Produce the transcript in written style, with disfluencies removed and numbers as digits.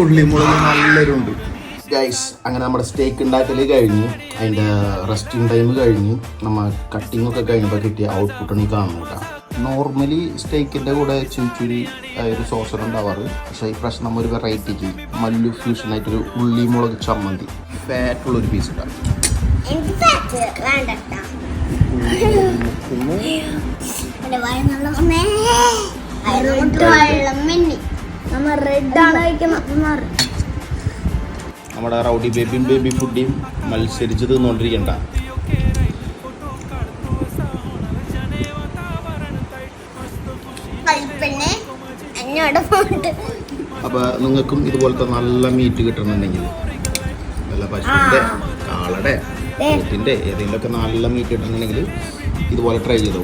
ഉള്ളിമുളക് നല്ലൊരുണ്ട് guys. അങ്ങനെ നമ്മുടെ സ്റ്റേക്ക് ഉണ്ടാക്കൽ കഴിഞ്ഞു, അതിൻ്റെ റെസ്റ്റിംഗ് ടൈം കഴിഞ്ഞു, നമ്മൾ കട്ടിങ് ഒക്കെ കഴിഞ്ഞപ്പോൾ കിട്ടിയ ഔട്ട്പുട്ടാണ് ഈ കാണുന്നത് കേട്ടോ. നോർമലി സ്റ്റേക്കിൻ്റെ കൂടെ ചുരി ഒരു സോസർ ഉണ്ടാവാറ്, പക്ഷേ ഈ പ്രാവശ്യം നമ്മൾ ഒരു വെറൈറ്റിക്ക് മല്ലു ഫ്യൂഷനായിട്ടൊരു ഉള്ളിമുളക് ചമ്മന്തി ഫാറ്റുള്ളൊരു പീസ് ഉണ്ടാകും. നമ്മുടെ റൗഡി ബേബി ഫുഡിയും മത്സരിച്ച് തിന്നുകൊണ്ടിരിക്കണ്ട. അപ്പൊ നിങ്ങൾക്കും ഇതുപോലത്തെ നല്ല മീറ്റ് കിട്ടണമെന്നുണ്ടെങ്കിൽ, നല്ല പശുവിൻ്റെ കാളയുടെ പോത്തിൻ്റെ ഏതെങ്കിലുമൊക്കെ നല്ല മീറ്റ് കിട്ടണമെന്നുണ്ടെങ്കിൽ ഇതുപോലെ ട്രൈ ചെയ്തോ.